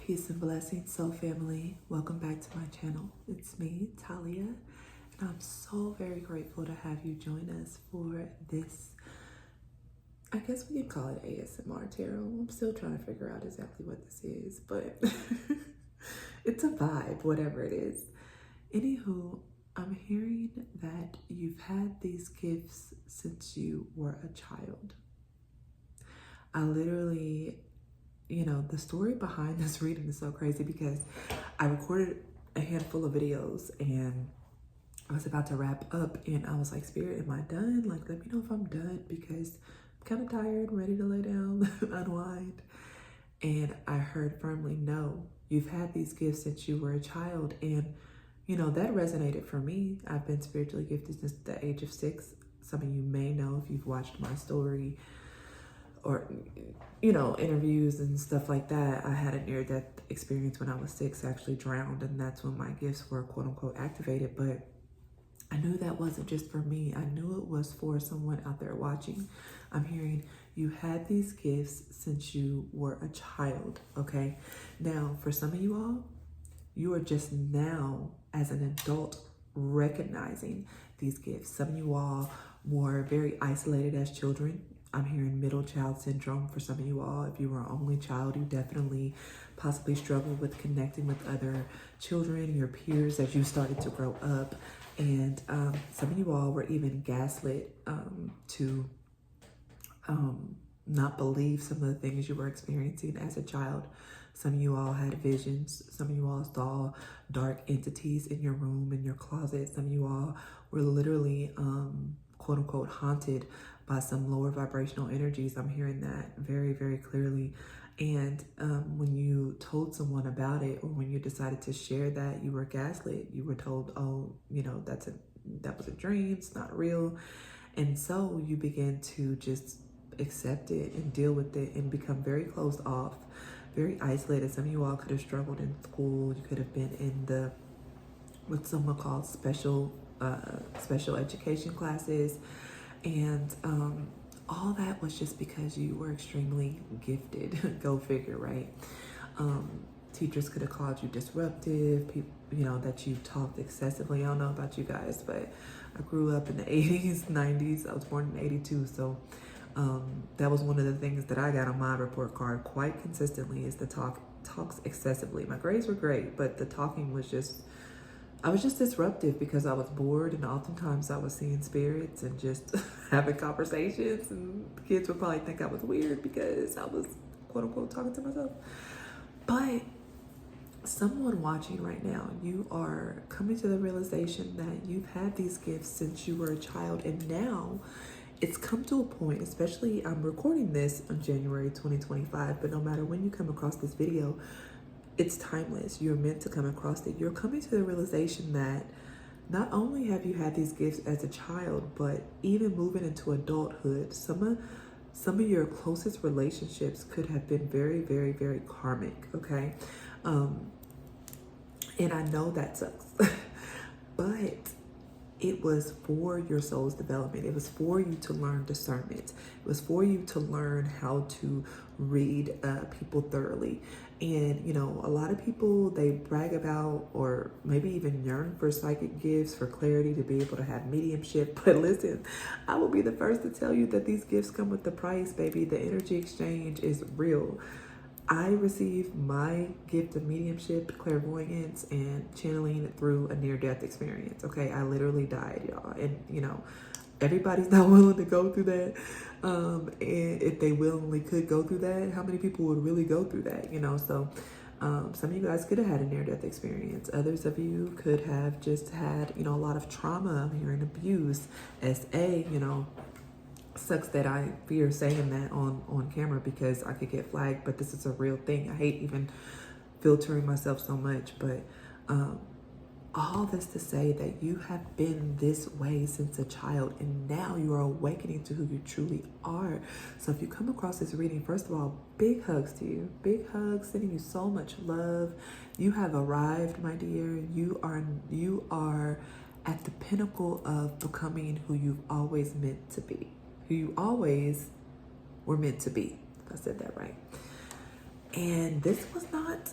Peace and blessings, soul family. Welcome back to my channel. It's me, Talia, and I'm so very grateful to have you join us for this, I guess we can call it ASMR tarot. I'm still trying to figure out exactly what this is, but it's a vibe, whatever it is. Anywho, I'm hearing that you've had these gifts since you were a child. I literally, the story behind this reading is so crazy because I recorded a handful of videos and I was about to wrap up and I was like, Spirit, am I done? Like, let me know if I'm done because I'm kind of tired, ready to lay down, unwind. And I heard firmly, no, you've had these gifts since you were a child. And, that resonated for me. I've been spiritually gifted since the age of 6. Some of you may know if you've watched my story or, interviews and stuff like that. I had a near-death experience when I was 6, actually drowned, and that's when my gifts were quote-unquote activated. But I knew that wasn't just for me. I knew it was for someone out there watching. I'm hearing you had these gifts since you were a child, okay? Now, for some of you all, you are just now, as an adult, recognizing these gifts. Some of you all were very isolated as children. I'm hearing middle child syndrome for some of you all. If you were an only child, you definitely possibly struggled with connecting with other children, your peers, as you started to grow up. And some of you all were even gaslit to not believe some of the things you were experiencing as a child. Some of you all had visions. Some of you all saw dark entities in your room, in your closet. Some of you all were literally, quote unquote, haunted by some lower vibrational energies. I'm hearing that very, very clearly. And when you told someone about it, or when you decided to share that, you were gaslit. You were told, oh, that was a dream, it's not real. And so you began to just accept it and deal with it and become very closed off, very isolated. Some of you all could have struggled in school. You could have been in what some would call special education classes. And all that was just because you were extremely gifted. Go figure, right? Teachers could have called you disruptive, people, that you talked excessively. I don't know about you guys, but I grew up in the 80s, 90s. I was born in 82, so that was one of the things that I got on my report card quite consistently, is the talks excessively. My grades were great, but the talking was just, I was just disruptive because I was bored, and oftentimes I was seeing spirits and just having conversations, and the kids would probably think I was weird because I was quote unquote talking to myself. But someone watching right now, you are coming to the realization that you've had these gifts since you were a child, and now it's come to a point, especially I'm recording this on January 2025, but no matter when you come across this video, it's timeless. You're meant to come across it. You're coming to the realization that not only have you had these gifts as a child, but even moving into adulthood, some of your closest relationships could have been very, very, very karmic, okay? And I know that sucks, but it was for your soul's development. It was for you to learn discernment. It was for you to learn how to read people thoroughly. And, a lot of people, they brag about or maybe even yearn for psychic gifts, for clarity, to be able to have mediumship. But listen, I will be the first to tell you that these gifts come with the price, baby. The energy exchange is real. I received my gift of mediumship, clairvoyance, and channeling through a near-death experience. Okay, I literally died, y'all. And, everybody's not willing to go through that. And if they willingly could go through that, how many people would really go through that, So some of you guys could have had a near-death experience. Others of you could have just had, a lot of trauma. I'm hearing abuse, SA, Sucks that I fear saying that on camera because I could get flagged, but this is a real thing. I hate even filtering myself so much, but all this to say that you have been this way since a child, and now you are awakening to who you truly are. So if you come across this reading, first of all, big hugs to you. Big hugs, sending you so much love. You have arrived, my dear. You are at the pinnacle of becoming who you've always meant to be. Who you always were meant to be, if I said that right. And this was not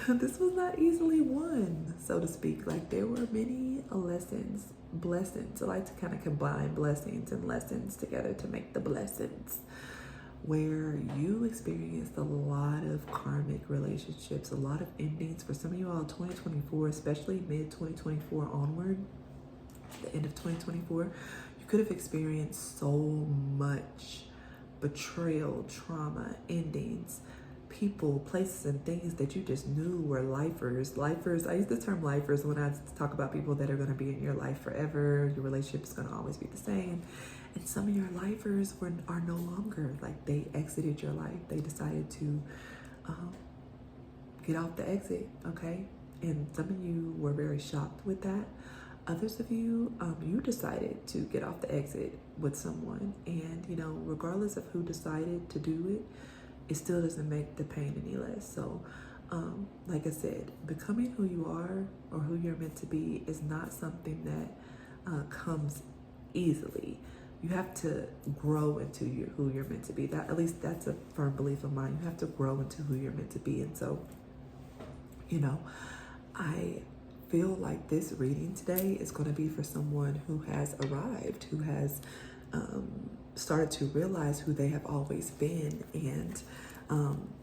this was not easily won, so to speak. Like, there were many lessons, blessings. I like to kind of combine blessings and lessons together to make the blessings, where you experienced a lot of karmic relationships, a lot of endings. For some of you all, 2024, especially mid 2024 onward, the end of 2024, you could have experienced so much betrayal, trauma, endings, people, places, and things that you just knew were lifers. Lifers, I use the term lifers when I talk about people that are going to be in your life forever. Your relationship is going to always be the same. And some of your lifers are no longer. Like, they exited your life. They decided to get off the exit, okay? And some of you were very shocked with that. Others of you, you decided to get off the exit with someone. And, you know, regardless of who decided to do it, it still doesn't make the pain any less. So, like I said, becoming who you are or who you're meant to be is not something that comes easily. You have to grow into who you're meant to be. That, at least that's a firm belief of mine. You have to grow into who you're meant to be. And so, you know, I feel like this reading today is going to be for someone who has arrived, who has started to realize who they have always been. And,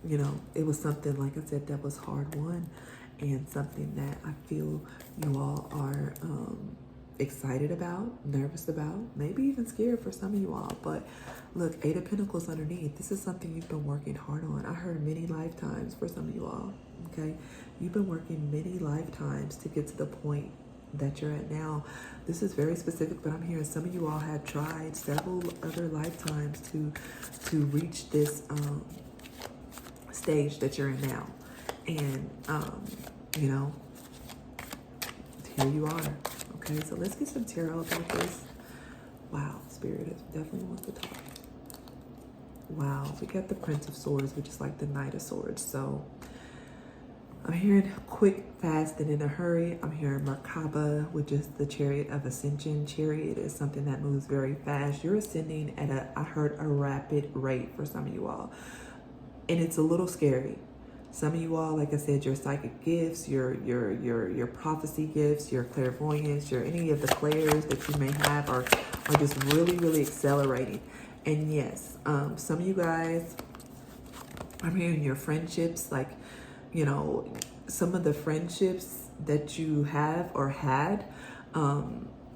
you know, it was something, like I said, that was hard won, and something that I feel you all are excited about, nervous about, maybe even scared for some of you all. But look, Eight of Pentacles underneath. This is something you've been working hard on. I heard many lifetimes for some of you all, okay? You've been working many lifetimes to get to the point that you're at now. This is very specific, but I'm hearing some of you all have tried several other lifetimes to reach this stage that you're in now. And, you know, here you are. Okay, so let's get some tarot about this. Wow, Spirit definitely wants to talk. Wow, we got the Prince of Swords, which is like the Knight of Swords. So I'm hearing quick, fast, and in a hurry. I'm hearing Merkaba, which is the Chariot of Ascension. Chariot is something that moves very fast. You're ascending at I heard a rapid rate for some of you all. And it's a little scary. Some of you all, like I said, your psychic gifts, your prophecy gifts, your clairvoyance, your any of the clairs that you may have are just really, really accelerating. And yes, some of you guys, I'm hearing your friendships, like, you know, some of the friendships that you have or had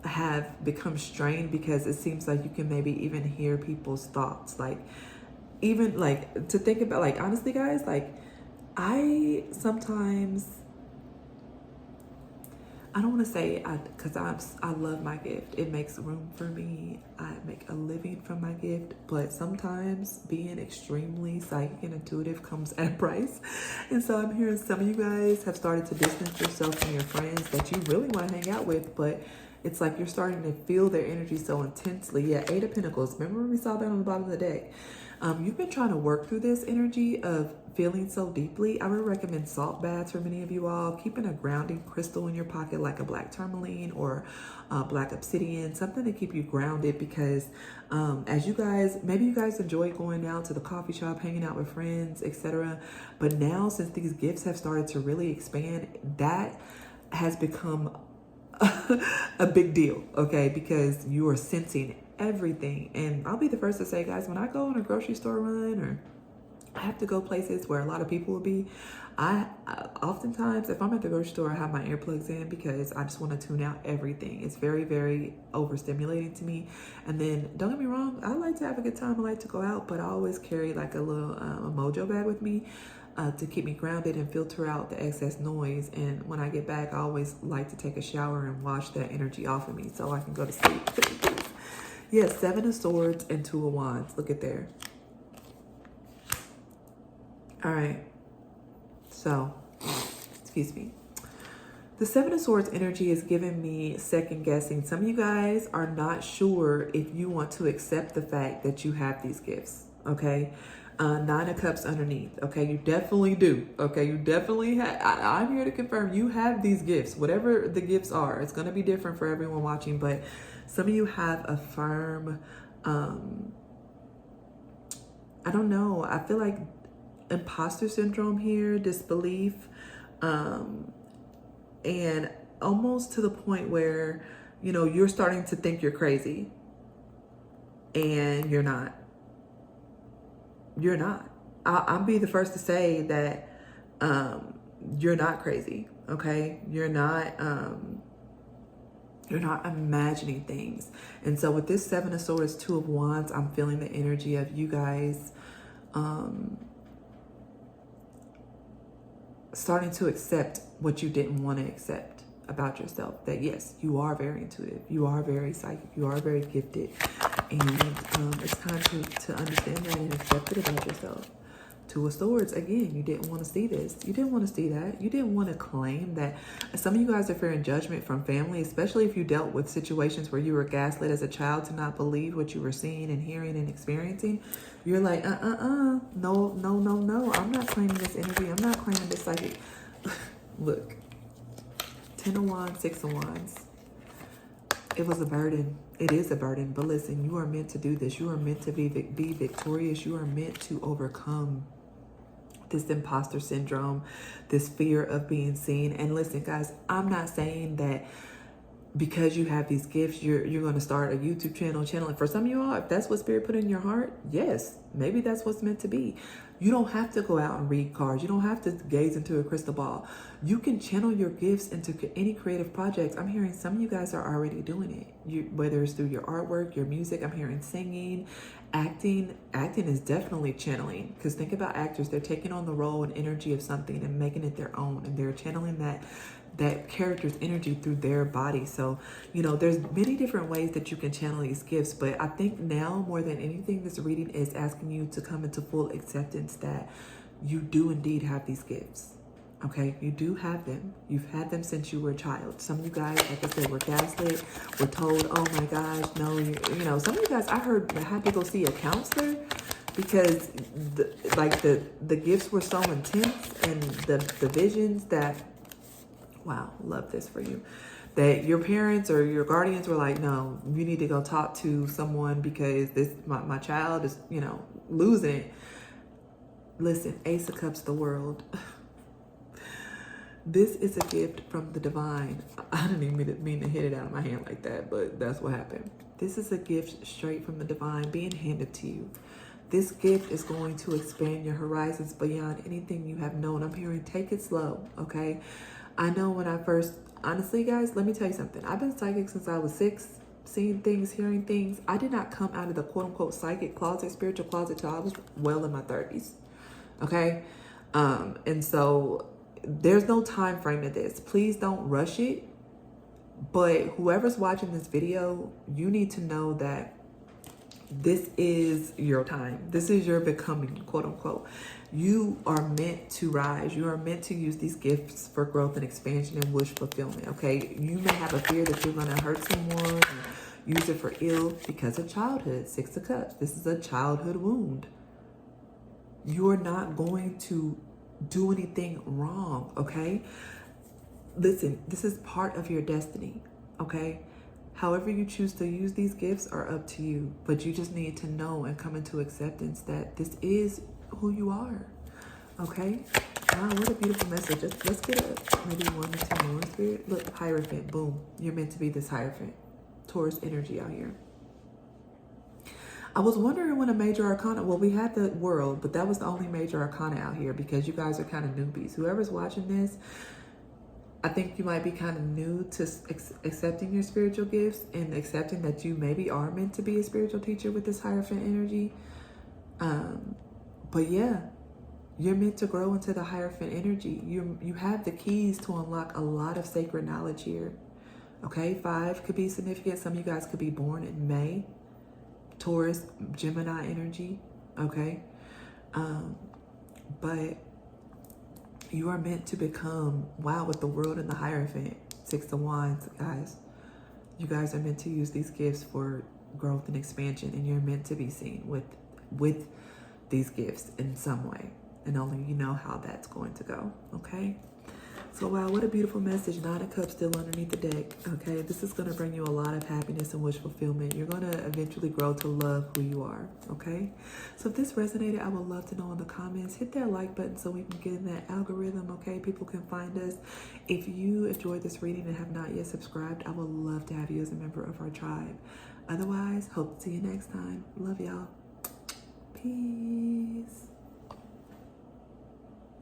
have become strained, because it seems like you can maybe even hear people's thoughts. Like, even like to think about, like, honestly, guys, like, I sometimes, I don't want to say because I love my gift. It makes room for me. I make a living from my gift. But sometimes being extremely psychic and intuitive comes at a price. And so I'm hearing some of you guys have started to distance yourself from your friends that you really want to hang out with. But it's like you're starting to feel their energy so intensely. Yeah, Eight of Pentacles. Remember when we saw that on the bottom of the deck? You've been trying to work through this energy of feeling so deeply. I would recommend salt baths for many of you all. Keeping a grounding crystal in your pocket, like a black tourmaline or black obsidian, something to keep you grounded, because as you guys, maybe you guys enjoy going out to the coffee shop, hanging out with friends, etc. But now, since these gifts have started to really expand, that has become a big deal, okay? Because you are sensing everything. And I'll be the first to say, guys, when I go on a grocery store run, or I have to go places where a lot of people will be, I oftentimes, if I'm at the grocery store, I have my earplugs in, because I just want to tune out everything. It's very, very overstimulating to me. And then, don't get me wrong, I like to have a good time. I like to go out, but I always carry like a little a mojo bag with me to keep me grounded and filter out the excess noise. And when I get back, I always like to take a shower and wash that energy off of me so I can go to sleep. Yes, Seven of Swords and Two of Wands. Look at there. All right. So, excuse me. The Seven of Swords energy is giving me second guessing. Some of you guys are not sure if you want to accept the fact that you have these gifts, okay? Nine of Cups underneath, okay? You definitely do, okay? You definitely have. I'm here to confirm you have these gifts, whatever the gifts are. It's going to be different for everyone watching, but some of you have a firm, I don't know, I feel like imposter syndrome here, disbelief, and almost to the point where, you know, you're starting to think you're crazy, and you're not. You're not. I'll be the first to say that you're not crazy, okay? You're not imagining things. And so with this Seven of Swords, Two of Wands, I'm feeling the energy of you guys starting to accept what you didn't want to accept about yourself. That yes, you are very intuitive, you are very psychic, you are very gifted, and it's time to understand that and accept it about yourself. Two of Swords, again, you didn't want to see this. You didn't want to see that. You didn't want to claim that. Some of you guys are fearing judgment from family, especially if you dealt with situations where you were gaslit as a child to not believe what you were seeing and hearing and experiencing. You're like, no, I'm not claiming this energy. I'm not claiming this psychic. Look, 10 of Wands, 6 of Wands. It was a burden. It is a burden. But listen, you are meant to do this. You are meant to be victorious. You are meant to overcome this imposter syndrome, this fear of being seen. And listen, guys, I'm not saying that because you have these gifts, you're going to start a YouTube channel. And for some of you all, if that's what Spirit put in your heart, yes, maybe that's what's meant to be. You don't have to go out and read cards. You don't have to gaze into a crystal ball. You can channel your gifts into any creative projects. I'm hearing some of you guys are already doing it. Whether it's through your artwork, your music, I'm hearing singing, acting. Acting is definitely channeling. Because think about actors. They're taking on the role and energy of something and making it their own. And they're channeling that character's energy through their body. So, you know, there's many different ways that you can channel these gifts, but I think now more than anything, this reading is asking you to come into full acceptance that you do indeed have these gifts. Okay, you do have them. You've had them since you were a child. Some of you guys, like I said, were gaslit, were told, oh my gosh, no, you know, some of you guys, I heard, had to go see a counselor because the gifts were so intense, and the visions that, wow, love this for you, that your parents or your guardians were like, no, you need to go talk to someone because my child is, you know, losing it. Listen, Ace of Cups, the world. This is a gift from the divine. I didn't even mean to hit it out of my hand like that, but that's what happened. This is a gift straight from the divine being handed to you. This gift is going to expand your horizons beyond anything you have known. I'm hearing take it slow, okay? I know when I first, honestly, guys, let me tell you something. I've been psychic since I was 6, seeing things, hearing things. I did not come out of the quote-unquote psychic closet, spiritual closet, till I was well in my 30s, okay? And so there's no time frame to this. Please don't rush it. But whoever's watching this video, you need to know that this is your time. This is your becoming, quote unquote. You are meant to rise. You are meant to use these gifts for growth and expansion and wish fulfillment, okay? You may have a fear that you're going to hurt someone, use it for ill because of childhood. 6 of Cups. This is a childhood wound. You're not going to do anything wrong, okay? Listen, this is part of your destiny, okay? However you choose to use these gifts are up to you, but you just need to know and come into acceptance that this is who you are, okay? Wow, what a beautiful message. Let's get maybe 1 or 2 more, Spirit. Look, Hierophant, boom. You're meant to be this Hierophant. Taurus energy out here. I was wondering when a major arcana, well, we had the world, but that was the only major arcana out here because you guys are kind of newbies. Whoever's watching this, I think you might be kind of new to accepting your spiritual gifts and accepting that you maybe are meant to be a spiritual teacher with this Hierophant energy. But yeah, you're meant to grow into the Hierophant energy. You have the keys to unlock a lot of sacred knowledge here. Okay, 5 could be significant. Some of you guys could be born in May. Taurus, Gemini energy, okay? But you are meant to become, wow, with the world and the Hierophant, 6 of Wands, guys. You guys are meant to use these gifts for growth and expansion, and you're meant to be seen with these gifts in some way. And only you know how that's going to go, okay? So wow, what a beautiful message. 9 of Cups still underneath the deck. Okay, this is going to bring you a lot of happiness and wish fulfillment. You're going to eventually grow to love who you are. Okay, so if this resonated, I would love to know in the comments. Hit that like button so we can get in that algorithm. Okay, people can find us. If you enjoyed this reading and have not yet subscribed, I would love to have you as a member of our tribe. Otherwise, hope to see you next time. Love y'all. Peace.